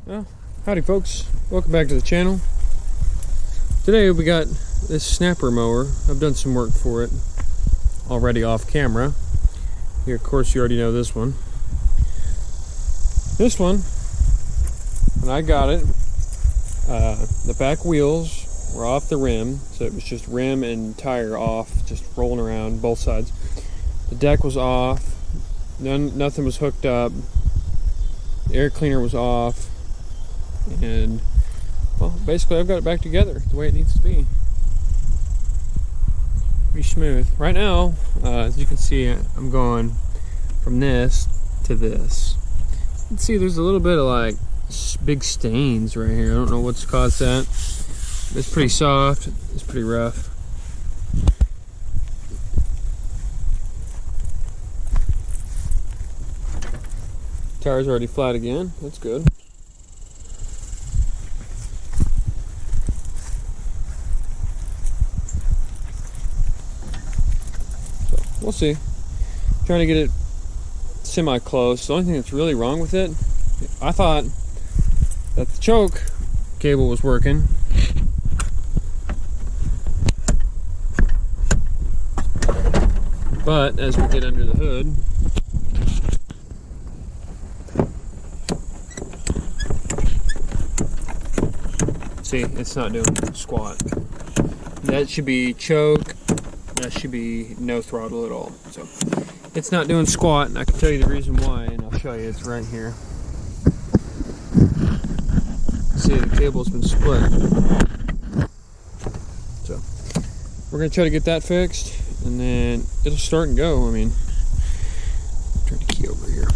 Well, howdy folks, welcome back to the channel. Today we got this snapper mower. I've done some work for it already off camera. Here, of course, you already know this one. This one, when I got it, the back wheels were off the rim, so it was just rim and tire off, just rolling around both sides. The deck was off, nothing was hooked up, the air cleaner was off, and well, basically I've got it back together the way it needs to be. Pretty smooth. Right now, as you can see, I'm going from this to this. You can see there's a little bit of like big stains right here. I don't know what's caused that. It's pretty soft, it's pretty rough. Tire's already flat again, that's good. So, we'll see. Trying to get it semi-close. The only thing that's really wrong with it, I thought that the choke cable was working. But as we get under the hood, see, it's not doing squat. That should be choke. That should be no throttle at all. So it's not doing squat, and I can tell you the reason why, and I'll show you. It's right here. See, the cable's been split. So we're gonna try to get that fixed, and then it'll start and go. I mean, turn the key over here.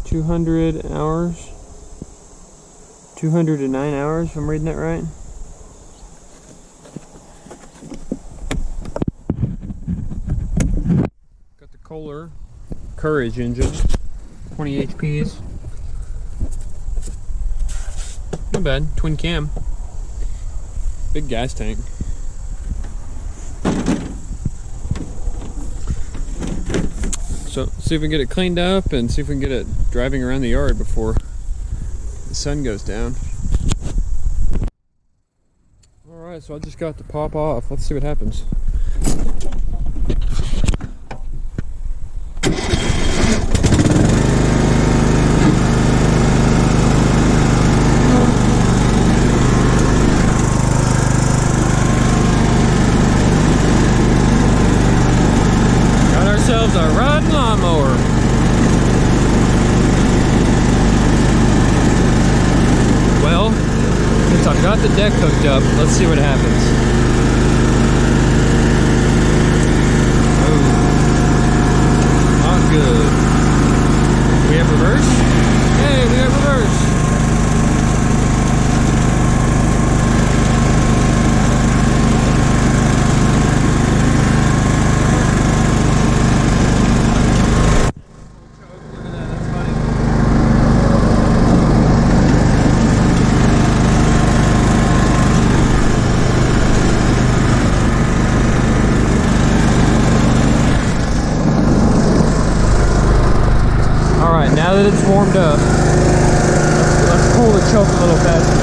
200 hours, 209 hours, if I'm reading that right. Got the Kohler Courage engine, 20 HPs. Not bad, twin cam. Big gas tank. So, see if we can get it cleaned up and see if we can get it driving around the yard before the sun goes down. Alright, so I just got to pop off. Let's see what happens. A riding lawnmower. Well, since I've got the deck hooked up, let's see what happens. Oh, not good. We have reverse? Hey, we have reverse. Now that it's warmed up, let's pull the choke a little faster.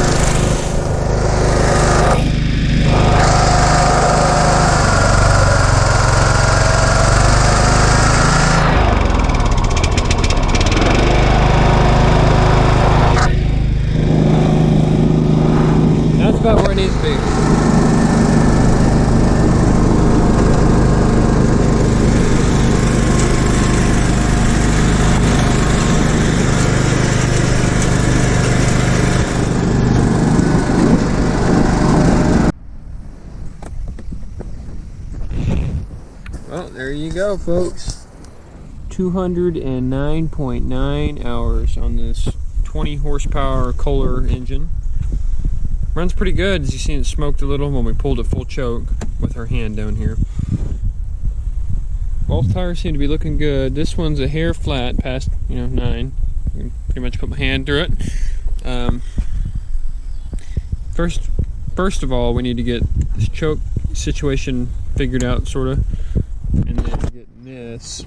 That's about where it needs to be. Well, there you go, folks. 209.9 hours on this 20 horsepower Kohler engine. Runs pretty good. As you see, it smoked a little when we pulled it full choke with our hand down here. Both tires seem to be looking good. This one's a hair flat past, 9. I can pretty much put my hand through it. First of all, we need to get this choke situation figured out, sort of, and then getting this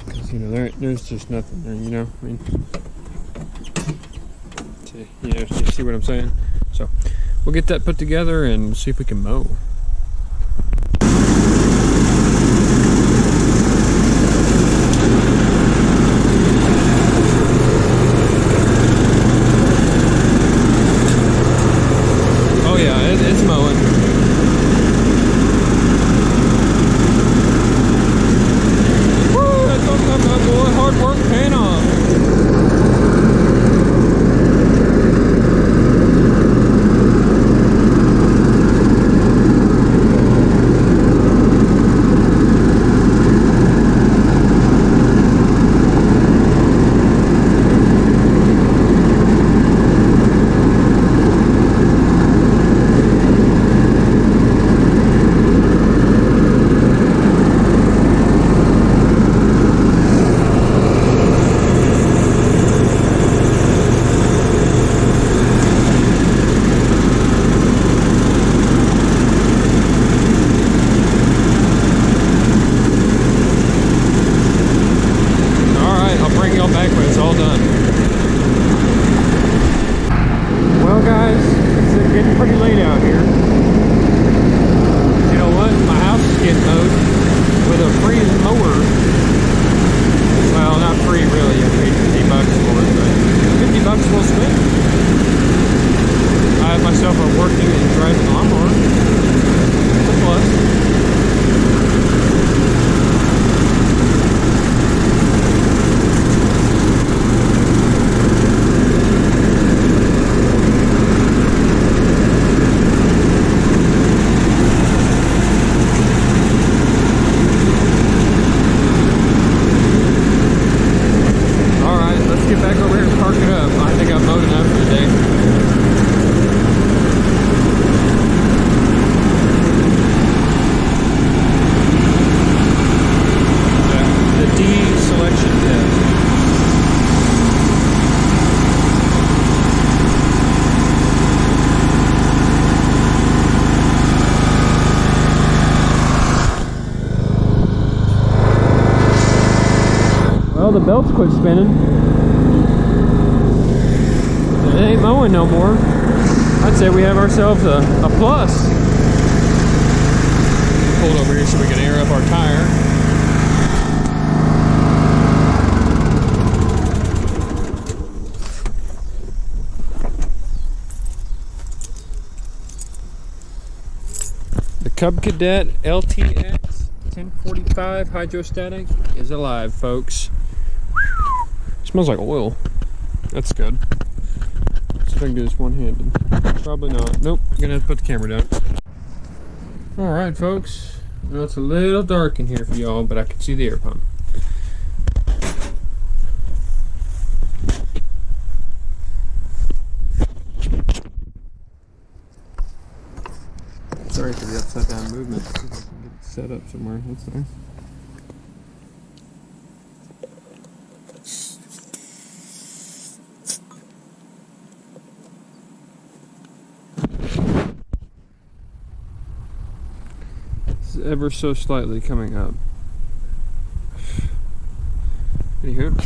'Cause, you know, there's just nothing there, you know. I mean, you see what I'm saying? So we'll get that put together and see if we can mow. Oh yeah, it's mowing. Woo, that's what I'm talking about, boy. Hard work paying off. Well, the belts quit spinning. It ain't mowing no more. I'd say we have ourselves a plus. Pull it over here so we can air up our tire. The Cub Cadet LTX 1045 hydrostatic is alive, folks. Smells like oil. That's good. Let's see if I can do this one-handed. Probably not. Nope. I'm gonna have to put the camera down. Alright, folks. I know it's a little dark in here for y'all, but I can see the air pump. Sorry for the upside down movement. See if I can get it set up somewhere. That's nice. Ever so slightly coming up. Anywho.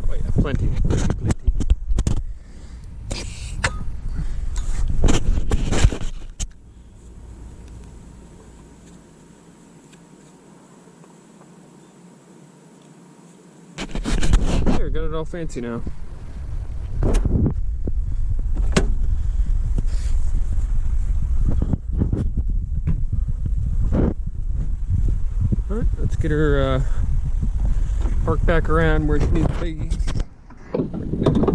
Oh yeah, plenty. Got it all fancy now. Alright, let's get her parked back around where she needs to be.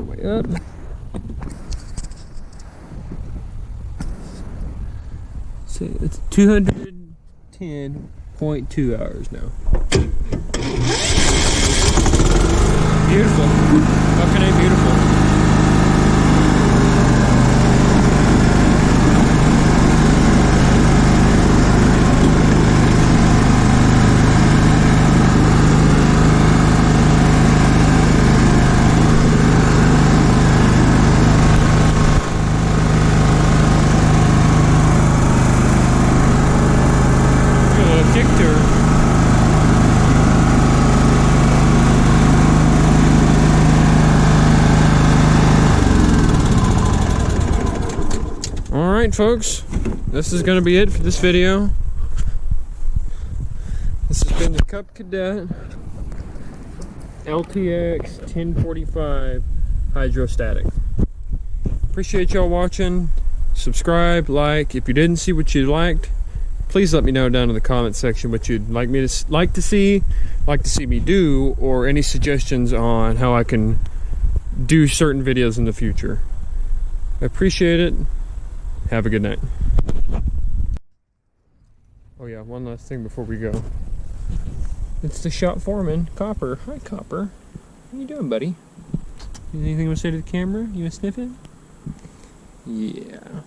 Way up. See, it's 210.2 hours now. Beautiful. Fucking ain't beautiful. Alright folks, this is going to be it for this video. This has been the Cub Cadet LTX 1045 hydrostatic. Appreciate y'all watching. Subscribe, like. If you didn't see what you liked, please let me know down in the comment section what you'd like to see me do, or any suggestions on how I can do certain videos in the future. I appreciate it. Have a good night. Oh yeah, one last thing before we go. It's the shop foreman, Copper. Hi, Copper. How you doing, buddy? Anything you want to say to the camera? You want to sniff it? Yeah.